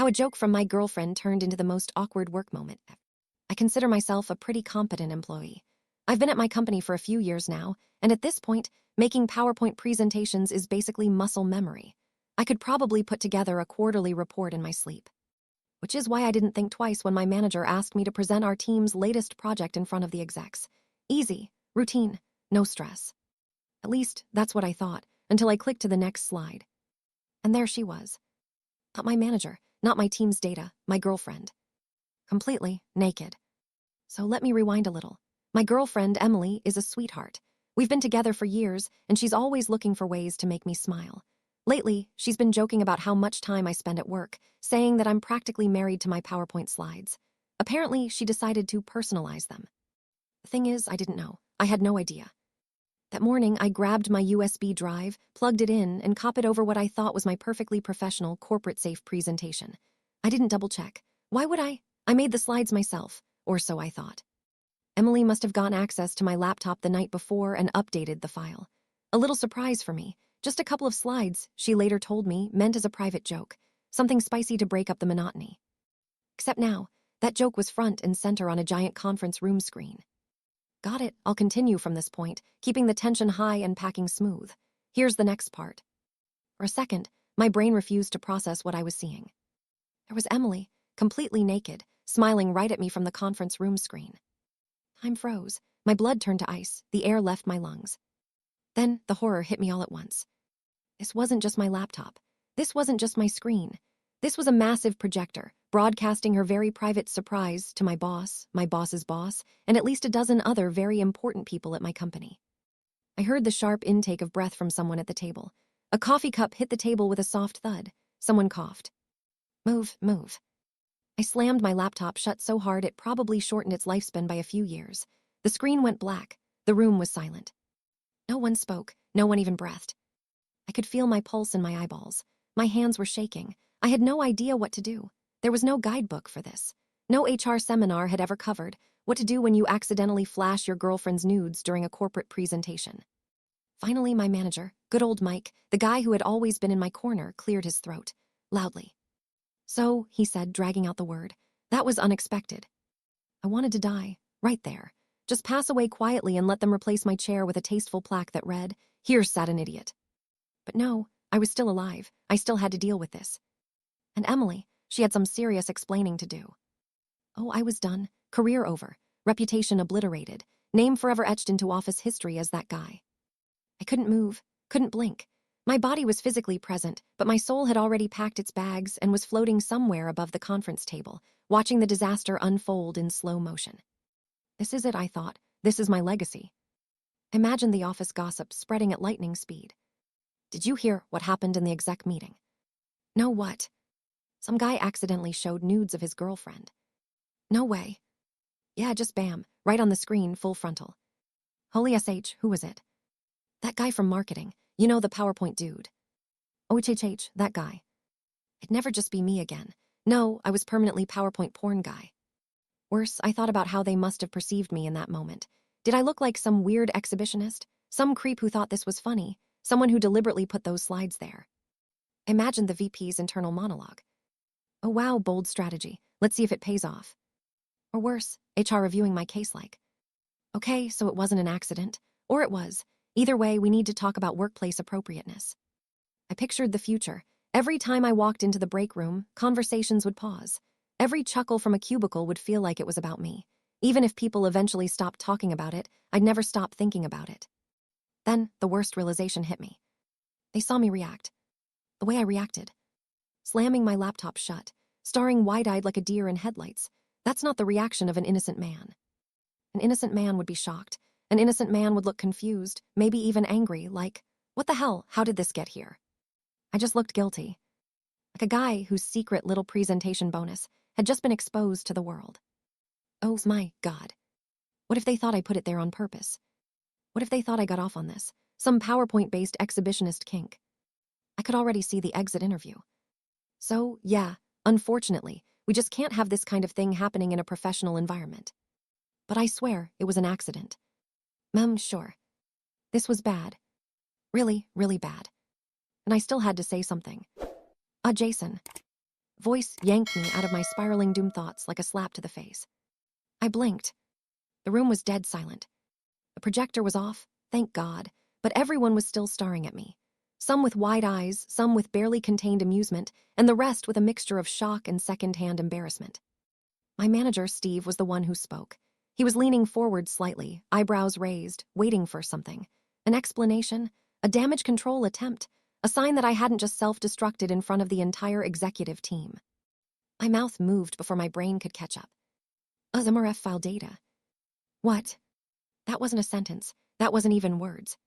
How a joke from my girlfriend turned into the most awkward work moment ever. I consider myself a pretty competent employee. I've been at my company for a few years now, and at this point, making PowerPoint presentations is basically muscle memory. I could probably put together a quarterly report in my sleep. Which is why I didn't think twice when my manager asked me to present our team's latest project in front of the execs. Easy, routine, no stress. At least, that's what I thought, until I clicked to the next slide. And there she was. Not my manager, not my team's data, my girlfriend. Completely naked. So let me rewind a little. My girlfriend, Emily, is a sweetheart. We've been together for years, and she's always looking for ways to make me smile. Lately, she's been joking about how much time I spend at work, saying that I'm practically married to my PowerPoint slides. Apparently, she decided to personalize them. The thing is, I didn't know. I had no idea. That morning, I grabbed my USB drive, plugged it in, and copied over what I thought was my perfectly professional, corporate-safe presentation. I didn't double-check. Why would I? I made the slides myself, or so I thought. Emily must have gotten access to my laptop the night before and updated the file. A little surprise for me. Just a couple of slides, she later told me, meant as a private joke. Something spicy to break up the monotony. Except now, that joke was front and center on a giant conference room screen. Got it, I'll continue from this point, keeping the tension high and packing smooth. Here's the next part. For a second, my brain refused to process what I was seeing. There was Emily, completely naked, smiling right at me from the conference room screen. Time froze. My blood turned to ice. The air left my lungs. Then the horror hit me all at once. This wasn't just my laptop. This wasn't just my screen. This was a massive projector, broadcasting her very private surprise to my boss's boss, and at least a dozen other very important people at my company. I heard the sharp intake of breath from someone at the table. A coffee cup hit the table with a soft thud. Someone coughed. Move, move. I slammed my laptop shut so hard it probably shortened its lifespan by a few years. The screen went black. The room was silent. No one spoke. No one even breathed. I could feel my pulse in my eyeballs. My hands were shaking. I had no idea what to do. There was no guidebook for this. No HR seminar had ever covered what to do when you accidentally flash your girlfriend's nudes during a corporate presentation. Finally, my manager, good old Mike, the guy who had always been in my corner, cleared his throat, loudly. So, he said, dragging out the word, that was unexpected. I wanted to die, right there. Just pass away quietly and let them replace my chair with a tasteful plaque that read, "Here sat an idiot." But no, I was still alive. I still had to deal with this. And Emily, she had some serious explaining to do. Oh, I was done. Career over. Reputation obliterated. Name forever etched into office history as that guy. I couldn't move, couldn't blink. My body was physically present, but my soul had already packed its bags and was floating somewhere above the conference table, watching the disaster unfold in slow motion. This is it, I thought. This is my legacy. Imagine the office gossip spreading at lightning speed. Did you hear what happened in the exec meeting? No, what? Some guy accidentally showed nudes of his girlfriend. No way. Yeah, just bam, right on the screen, full frontal. Holy SH, who was it? That guy from marketing, you know, the PowerPoint dude. OHHH, that guy. It'd never just be me again. No, I was permanently PowerPoint porn guy. Worse, I thought about how they must have perceived me in that moment. Did I look like some weird exhibitionist? Some creep who thought this was funny? Someone who deliberately put those slides there? Imagine the VP's internal monologue. Oh wow, bold strategy. Let's see if it pays off. Or worse, HR reviewing my case like. Okay, so it wasn't an accident. Or it was. Either way, we need to talk about workplace appropriateness. I pictured the future. Every time I walked into the break room, conversations would pause. Every chuckle from a cubicle would feel like it was about me. Even if people eventually stopped talking about it, I'd never stop thinking about it. Then, the worst realization hit me. They saw me react. The way I reacted. Slamming my laptop shut, staring wide-eyed like a deer in headlights. That's not the reaction of an innocent man. An innocent man would be shocked. An innocent man would look confused, maybe even angry, like, what the hell, how did this get here? I just looked guilty. Like a guy whose secret little presentation bonus had just been exposed to the world. Oh my God. What if they thought I put it there on purpose? What if they thought I got off on this? Some PowerPoint-based exhibitionist kink. I could already see the exit interview. So, yeah, unfortunately, we just can't have this kind of thing happening in a professional environment. But I swear it was an accident. Sure. This was bad. Really, really bad. And I still had to say something. Jason. Voice yanked me out of my spiraling doom thoughts like a slap to the face. I blinked. The room was dead silent. The projector was off, thank God, but everyone was still staring at me. Some with wide eyes, some with barely contained amusement, and the rest with a mixture of shock and second-hand embarrassment. My manager, Steve, was the one who spoke. He was leaning forward slightly, eyebrows raised, waiting for something. An explanation, a damage control attempt, a sign that I hadn't just self-destructed in front of the entire executive team. My mouth moved before my brain could catch up. MRF file data. What? That wasn't a sentence. That wasn't even words.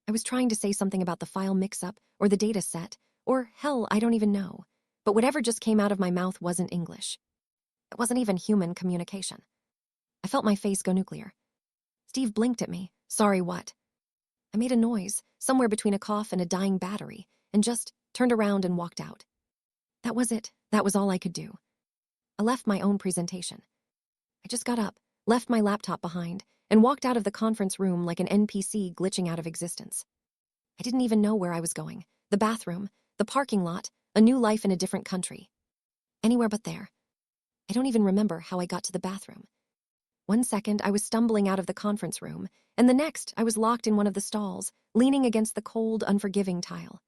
I was trying to say something about the file mix-up, or the data set, or hell, I don't even know. But whatever just came out of my mouth wasn't English. It wasn't even human communication. I felt my face go nuclear. Steve blinked at me. Sorry, what? I made a noise, somewhere between a cough and a dying battery, and just turned around and walked out. That was it. That was all I could do. I left my own presentation. I just got up, left my laptop behind, and walked out of the conference room like an NPC glitching out of existence. I didn't even know where I was going. The bathroom, the parking lot, a new life in a different country. Anywhere but there. I don't even remember how I got to the bathroom. One second, I was stumbling out of the conference room, and the next, I was locked in one of the stalls, leaning against the cold, unforgiving tile.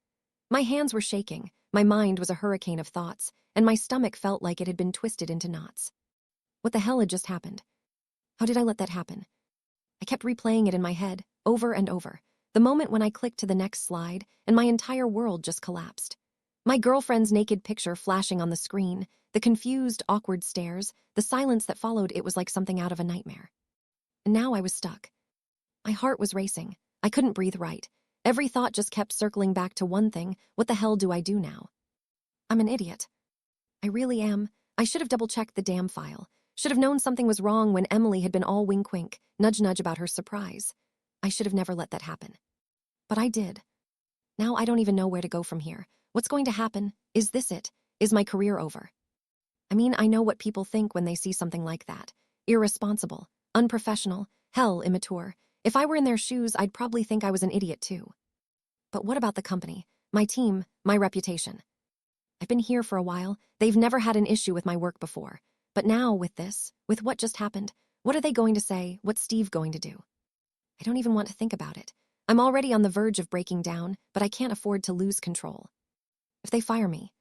My hands were shaking, my mind was a hurricane of thoughts, and my stomach felt like it had been twisted into knots. What the hell had just happened? How did I let that happen? I kept replaying it in my head, over and over, the moment when I clicked to the next slide, and my entire world just collapsed. My girlfriend's naked picture flashing on the screen, the confused, awkward stares, the silence that followed. It was like something out of a nightmare. And now I was stuck. My heart was racing. I couldn't breathe right. Every thought just kept circling back to one thing. What the hell do I do now? I'm an idiot. I really am. I should have double-checked the damn file. Should have known something was wrong when Emily had been all wink-wink, nudge-nudge about her surprise. I should have never let that happen. But I did. Now I don't even know where to go from here. What's going to happen? Is this it? Is my career over? I mean, I know what people think when they see something like that. Irresponsible, unprofessional, hell, immature. If I were in their shoes, I'd probably think I was an idiot too. But what about the company, my team, my reputation? I've been here for a while. They've never had an issue with my work before. But now with this, with what just happened, what are they going to say? What's Steve going to do? I don't even want to think about it. I'm already on the verge of breaking down, but I can't afford to lose control. If they fire me,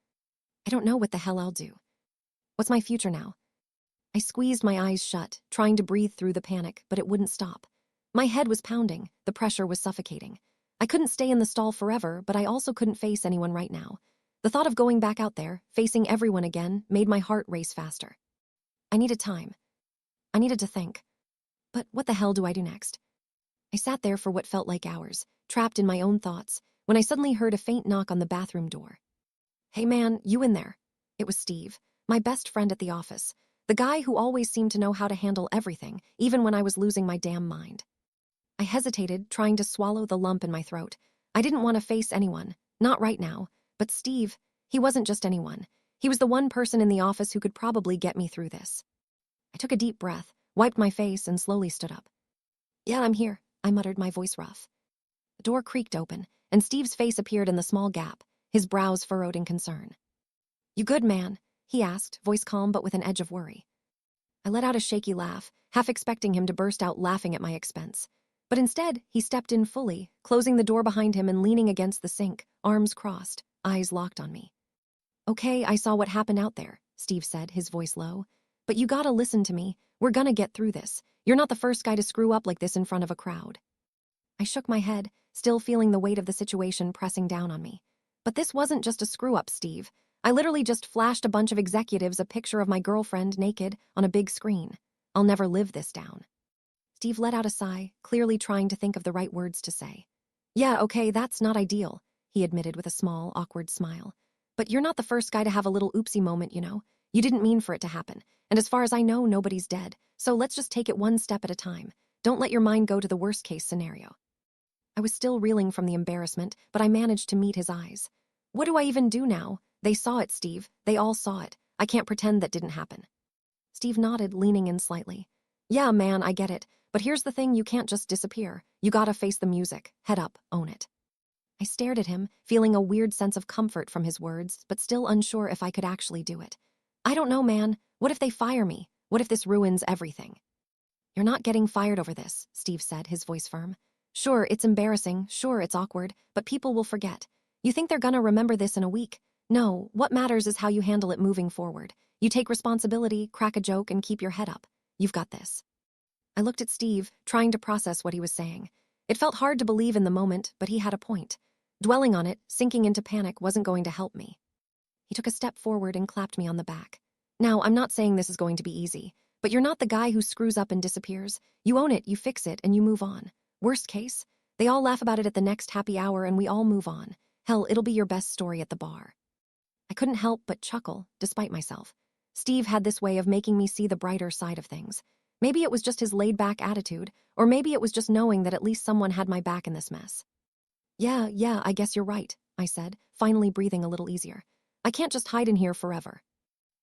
I don't know what the hell I'll do. What's my future now? I squeezed my eyes shut, trying to breathe through the panic, but it wouldn't stop. My head was pounding, the pressure was suffocating. I couldn't stay in the stall forever, but I also couldn't face anyone right now. The thought of going back out there, facing everyone again, made my heart race faster. I needed time. I needed to think. But what the hell do I do next? I sat there for what felt like hours, trapped in my own thoughts, when I suddenly heard a faint knock on the bathroom door. Hey man, you in there? It was Steve, my best friend at the office, the guy who always seemed to know how to handle everything, even when I was losing my damn mind. I hesitated, trying to swallow the lump in my throat. I didn't want to face anyone, not right now, but Steve, he wasn't just anyone. He was the one person in the office who could probably get me through this. I took a deep breath, wiped my face, and slowly stood up. Yeah, I'm here, I muttered, my voice rough. The door creaked open, and Steve's face appeared in the small gap, his brows furrowed in concern. You good, man? He asked, voice calm but with an edge of worry. I let out a shaky laugh, half expecting him to burst out laughing at my expense. But instead, he stepped in fully, closing the door behind him and leaning against the sink, arms crossed, eyes locked on me. Okay, I saw what happened out there, Steve said, his voice low. But you gotta listen to me. We're gonna get through this. You're not the first guy to screw up like this in front of a crowd. I shook my head, still feeling the weight of the situation pressing down on me. But this wasn't just a screw-up, Steve. I literally just flashed a bunch of executives a picture of my girlfriend naked on a big screen. I'll never live this down. Steve let out a sigh, clearly trying to think of the right words to say. Yeah, okay, that's not ideal, he admitted with a small, awkward smile. But you're not the first guy to have a little oopsie moment, you know? You didn't mean for it to happen. And as far as I know, nobody's dead. So let's just take it one step at a time. Don't let your mind go to the worst-case scenario. I was still reeling from the embarrassment, but I managed to meet his eyes. What do I even do now? They saw it, Steve. They all saw it. I can't pretend that didn't happen. Steve nodded, leaning in slightly. Yeah, man, I get it. But here's the thing, you can't just disappear. You gotta face the music. Head up, own it. I stared at him, feeling a weird sense of comfort from his words, but still unsure if I could actually do it. I don't know, man. What if they fire me? What if this ruins everything? You're not getting fired over this, Steve said, his voice firm. Sure, it's embarrassing, sure, it's awkward, but people will forget. You think they're gonna remember this in a week? No, what matters is how you handle it moving forward. You take responsibility, crack a joke, and keep your head up. You've got this. I looked at Steve, trying to process what he was saying. It felt hard to believe in the moment, but he had a point. Dwelling on it, sinking into panic, wasn't going to help me. He took a step forward and clapped me on the back. Now, I'm not saying this is going to be easy, but you're not the guy who screws up and disappears. You own it, you fix it, and you move on. Worst case, they all laugh about it at the next happy hour and we all move on. Hell, it'll be your best story at the bar. I couldn't help but chuckle, despite myself. Steve had this way of making me see the brighter side of things. Maybe it was just his laid-back attitude, or maybe it was just knowing that at least someone had my back in this mess. Yeah, I guess you're right, I said, finally breathing a little easier. I can't just hide in here forever.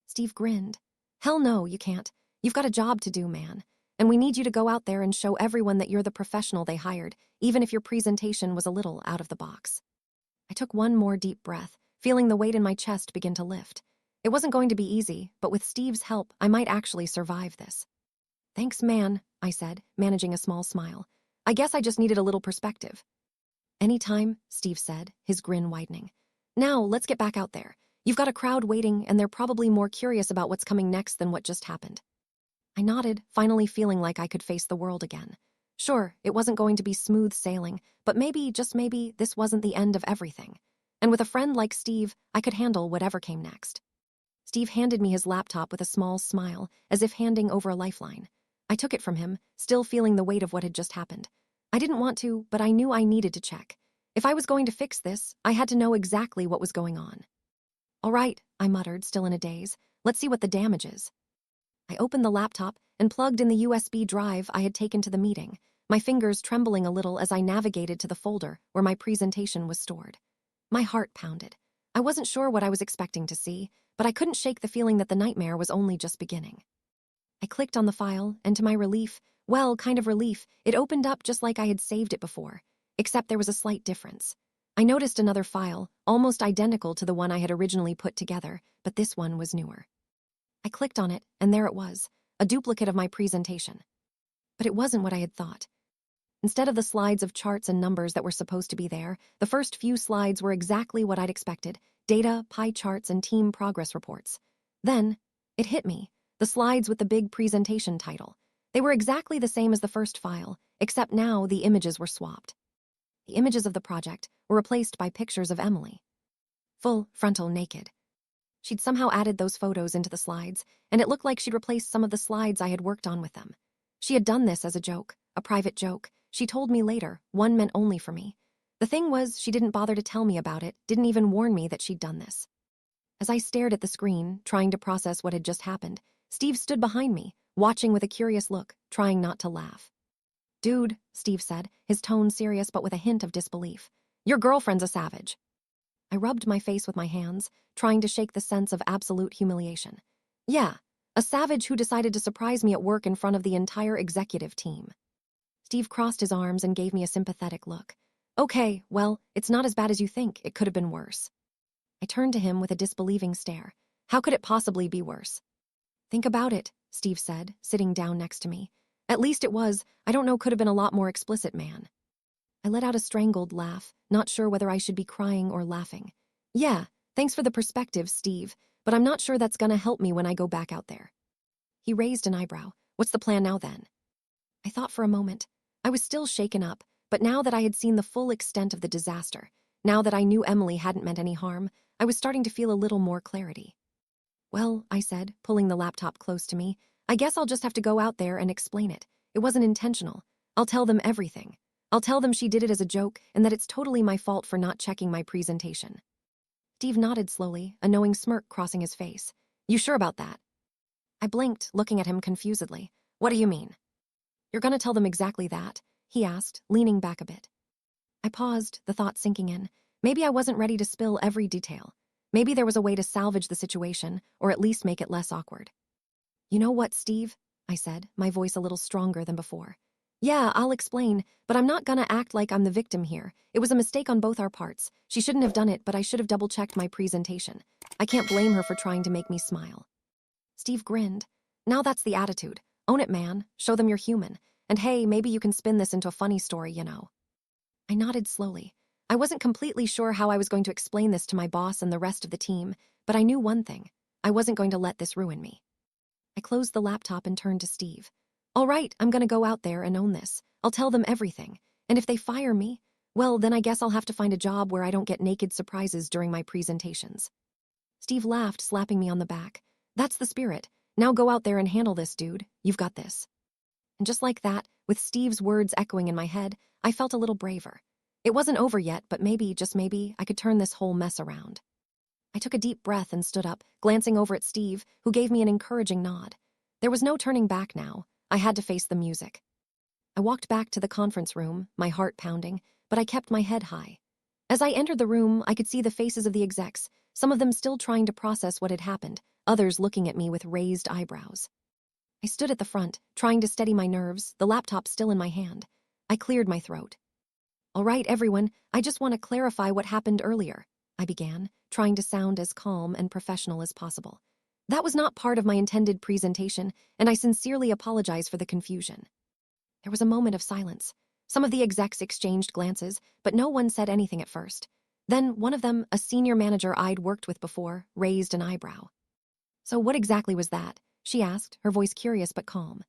Steve grinned. Hell no, you can't. You've got a job to do, man. And we need you to go out there and show everyone that you're the professional they hired, even if your presentation was a little out of the box. I took one more deep breath, feeling the weight in my chest begin to lift. It wasn't going to be easy, but with Steve's help, I might actually survive this. Thanks, man, I said, managing a small smile. I guess I just needed a little perspective. Anytime, Steve said, his grin widening. Now, let's get back out there. You've got a crowd waiting, and they're probably more curious about what's coming next than what just happened. I nodded, finally feeling like I could face the world again. Sure, it wasn't going to be smooth sailing, but maybe, just maybe, this wasn't the end of everything. And with a friend like Steve, I could handle whatever came next. Steve handed me his laptop with a small smile, as if handing over a lifeline. I took it from him, still feeling the weight of what had just happened. I didn't want to, but I knew I needed to check. If I was going to fix this, I had to know exactly what was going on. All right, I muttered, still in a daze. Let's see what the damage is. I opened the laptop and plugged in the USB drive I had taken to the meeting, my fingers trembling a little as I navigated to the folder where my presentation was stored. My heart pounded. I wasn't sure what I was expecting to see, but I couldn't shake the feeling that the nightmare was only just beginning. I clicked on the file, and to my relief, well, kind of relief, it opened up just like I had saved it before, except there was a slight difference. I noticed another file, almost identical to the one I had originally put together, but this one was newer. I clicked on it, and there it was, a duplicate of my presentation. But it wasn't what I had thought. Instead of the slides of charts and numbers that were supposed to be there, the first few slides were exactly what I'd expected: data, pie charts, and team progress reports. Then, it hit me, the slides with the big presentation title. They were exactly the same as the first file, except now the images were swapped. The images of the project were replaced by pictures of Emily. Full, frontal, naked. She'd somehow added those photos into the slides, and it looked like she'd replaced some of the slides I had worked on with them. She had done this as a joke, a private joke. She told me later, one meant only for me. The thing was, she didn't bother to tell me about it, didn't even warn me that she'd done this. As I stared at the screen, trying to process what had just happened, Steve stood behind me, watching with a curious look, trying not to laugh. Dude, Steve said, his tone serious but with a hint of disbelief. Your girlfriend's a savage. I rubbed my face with my hands, trying to shake the sense of absolute humiliation. Yeah, a savage who decided to surprise me at work in front of the entire executive team. Steve crossed his arms and gave me a sympathetic look. Okay, well, it's not as bad as you think. It could have been worse. I turned to him with a disbelieving stare. How could it possibly be worse? Think about it, Steve said, sitting down next to me. At least it was. I don't know, could have been a lot more explicit, man. I let out a strangled laugh, not sure whether I should be crying or laughing. Yeah, thanks for the perspective, Steve, but I'm not sure that's gonna help me when I go back out there. He raised an eyebrow. What's the plan now then? I thought for a moment. I was still shaken up, but now that I had seen the full extent of the disaster, now that I knew Emily hadn't meant any harm, I was starting to feel a little more clarity. Well, I said, pulling the laptop close to me, I guess I'll just have to go out there and explain it. It wasn't intentional. I'll tell them everything. I'll tell them she did it as a joke and that it's totally my fault for not checking my presentation. Steve nodded slowly, a knowing smirk crossing his face. You sure about that? I blinked, looking at him confusedly. What do you mean? You're gonna tell them exactly that? He asked, leaning back a bit. I paused, the thought sinking in. Maybe I wasn't ready to spill every detail. Maybe there was a way to salvage the situation, or at least make it less awkward. You know what, Steve? I said, my voice a little stronger than before. Yeah, I'll explain, but I'm not gonna act like I'm the victim here. It was a mistake on both our parts. She shouldn't have done it, but I should have double-checked my presentation. I can't blame her for trying to make me smile. Steve grinned. Now that's the attitude. Own it, man. Show them you're human. And hey, maybe you can spin this into a funny story, you know. I nodded slowly. I wasn't completely sure how I was going to explain this to my boss and the rest of the team, but I knew one thing. I wasn't going to let this ruin me. I closed the laptop and turned to Steve. All right, I'm going to go out there and own this. I'll tell them everything. And if they fire me, well, then I guess I'll have to find a job where I don't get naked surprises during my presentations. Steve laughed, slapping me on the back. That's the spirit. Now go out there and handle this, dude. You've got this. And just like that, with Steve's words echoing in my head, I felt a little braver. It wasn't over yet, but maybe, just maybe, I could turn this whole mess around. I took a deep breath and stood up, glancing over at Steve, who gave me an encouraging nod. There was no turning back now. I had to face the music. I walked back to the conference room, my heart pounding, but I kept my head high. As I entered the room, I could see the faces of the execs, some of them still trying to process what had happened, others looking at me with raised eyebrows. I stood at the front, trying to steady my nerves, the laptop still in my hand. I cleared my throat. All right, everyone, I just want to clarify what happened earlier, I began, trying to sound as calm and professional as possible. That was not part of my intended presentation, and I sincerely apologize for the confusion. There was a moment of silence. Some of the execs exchanged glances, but no one said anything at first. Then one of them, a senior manager I'd worked with before, raised an eyebrow. So what exactly was that? She asked, her voice curious but calm.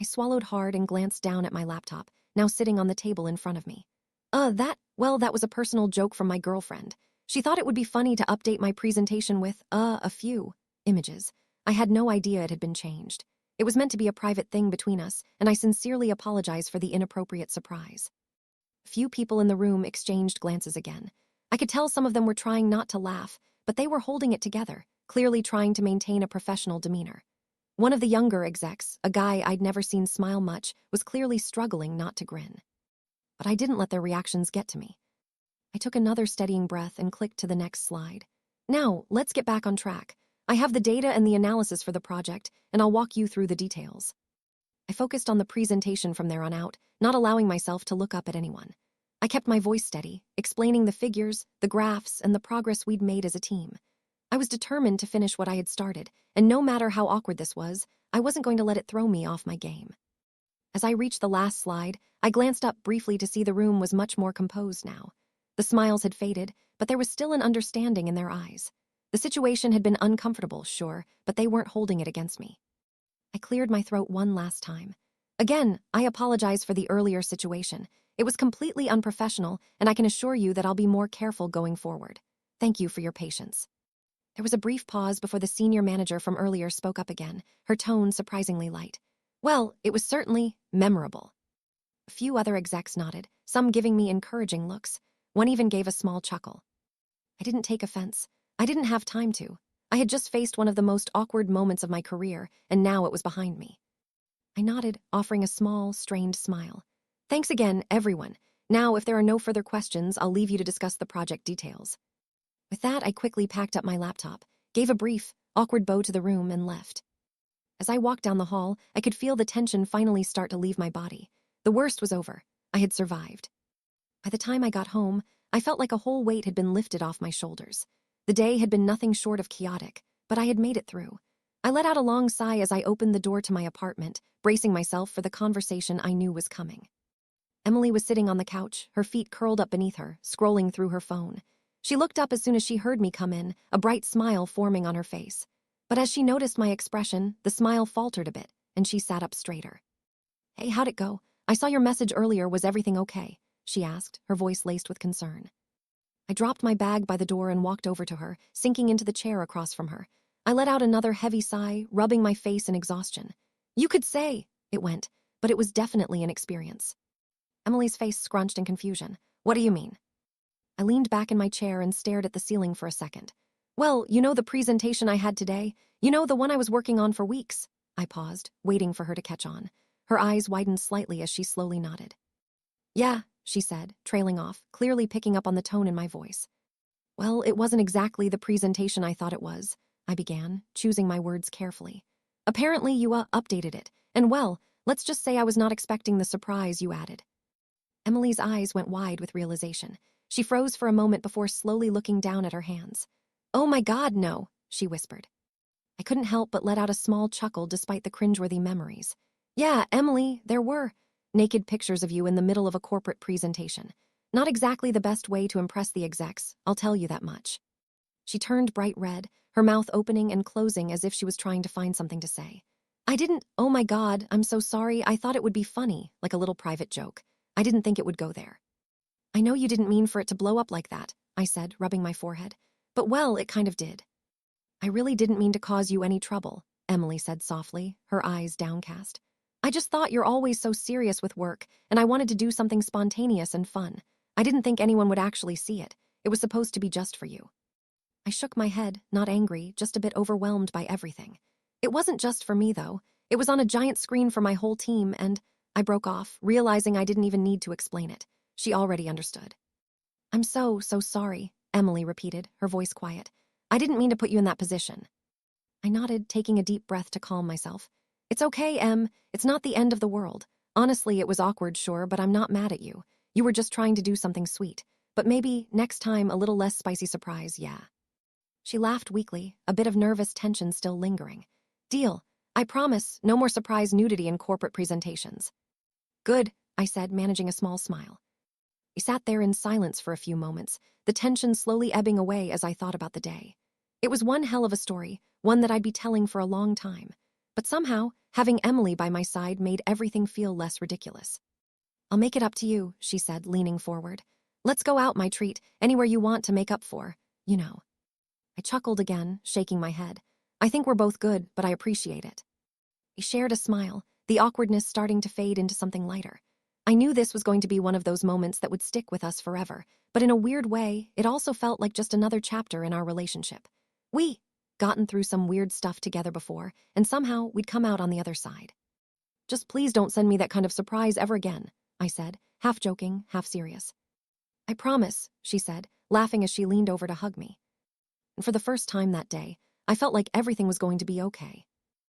I swallowed hard and glanced down at my laptop, now sitting on the table in front of me. That was a personal joke from my girlfriend. She thought it would be funny to update my presentation with, a few images. I had no idea it had been changed. It was meant to be a private thing between us, and I sincerely apologize for the inappropriate surprise. A few people in the room exchanged glances again. I could tell some of them were trying not to laugh, but they were holding it together, clearly trying to maintain a professional demeanor. One of the younger execs, a guy I'd never seen smile much, was clearly struggling not to grin. But I didn't let their reactions get to me. I took another steadying breath and clicked to the next slide. Now, let's get back on track. I have the data and the analysis for the project, and I'll walk you through the details. I focused on the presentation from there on out, not allowing myself to look up at anyone. I kept my voice steady, explaining the figures, the graphs, and the progress we'd made as a team. I was determined to finish what I had started, and no matter how awkward this was, I wasn't going to let it throw me off my game. As I reached the last slide, I glanced up briefly to see the room was much more composed now. The smiles had faded, but there was still an understanding in their eyes. The situation had been uncomfortable, sure, but they weren't holding it against me. I cleared my throat one last time. Again, I apologize for the earlier situation. It was completely unprofessional, and I can assure you that I'll be more careful going forward. Thank you for your patience. There was a brief pause before the senior manager from earlier spoke up again, her tone surprisingly light. Well, it was certainly memorable. A few other execs nodded, some giving me encouraging looks. One even gave a small chuckle. I didn't take offense. I didn't have time to. I had just faced one of the most awkward moments of my career, and now it was behind me. I nodded, offering a small, strained smile. Thanks again, everyone. Now, if there are no further questions, I'll leave you to discuss the project details. With that, I quickly packed up my laptop, gave a brief, awkward bow to the room, and left. As I walked down the hall, I could feel the tension finally start to leave my body. The worst was over. I had survived. By the time I got home, I felt like a whole weight had been lifted off my shoulders. The day had been nothing short of chaotic, but I had made it through. I let out a long sigh as I opened the door to my apartment, bracing myself for the conversation I knew was coming. Emily was sitting on the couch, her feet curled up beneath her, scrolling through her phone. She looked up as soon as she heard me come in, a bright smile forming on her face. But as she noticed my expression, the smile faltered a bit, and she sat up straighter. Hey, how'd it go? I saw your message earlier. Was everything okay? She asked, her voice laced with concern. I dropped my bag by the door and walked over to her, sinking into the chair across from her. I let out another heavy sigh, rubbing my face in exhaustion. You could say, it went, but it was definitely an experience. Emily's face scrunched in confusion. What do you mean? I leaned back in my chair and stared at the ceiling for a second. Well, you know the presentation I had today? You know the one I was working on for weeks? I paused, waiting for her to catch on. Her eyes widened slightly as she slowly nodded. Yeah, she said, trailing off, clearly picking up on the tone in my voice. Well, it wasn't exactly the presentation I thought it was, I began, choosing my words carefully. Apparently you updated it, and well, Let's just say I was not expecting the surprise you added. Emily's eyes went wide with realization. She froze for a moment before slowly looking down at her hands. Oh my God, no, she whispered. I couldn't help but let out a small chuckle despite the cringeworthy memories. Yeah, Emily, there were naked pictures of you in the middle of a corporate presentation. Not exactly the best way to impress the execs, I'll tell you that much. She turned bright red, her mouth opening and closing as if she was trying to find something to say. Oh my God, I'm so sorry. I thought it would be funny, like a little private joke. I didn't think it would go there. I know you didn't mean for it to blow up like that, I said, rubbing my forehead. But well, it kind of did. I really didn't mean to cause you any trouble, Emily said softly, her eyes downcast. I just thought you're always so serious with work, and I wanted to do something spontaneous and fun. I didn't think anyone would actually see it. It was supposed to be just for you. I shook my head, not angry, just a bit overwhelmed by everything. It wasn't just for me, though. It was on a giant screen for my whole team, and I broke off, realizing I didn't even need to explain it. She already understood. I'm so sorry, Emily repeated, her voice quiet. I didn't mean to put you in that position. I nodded, taking a deep breath to calm myself. It's okay, Em. It's not the end of the world. Honestly, it was awkward, sure, but I'm not mad at you. You were just trying to do something sweet. But maybe, next time, a little less spicy surprise, yeah. She laughed weakly, a bit of nervous tension still lingering. Deal. I promise, no more surprise nudity in corporate presentations. Good, I said, managing a small smile. We sat there in silence for a few moments, the tension slowly ebbing away as I thought about the day. It was one hell of a story, one that I'd be telling for a long time. But somehow, having Emily by my side made everything feel less ridiculous. I'll make it up to you, she said, leaning forward. Let's go out, my treat, anywhere you want to make up for, you know. I chuckled again, shaking my head. I think we're both good, but I appreciate it. We shared a smile, the awkwardness starting to fade into something lighter. I knew this was going to be one of those moments that would stick with us forever, but in a weird way, it also felt like just another chapter in our relationship. We gotten through some weird stuff together before, and somehow we'd come out on the other side. Just please don't send me that kind of surprise ever again, I said, half joking, half serious. I promise, she said, laughing as she leaned over to hug me. And for the first time that day, I felt like everything was going to be okay.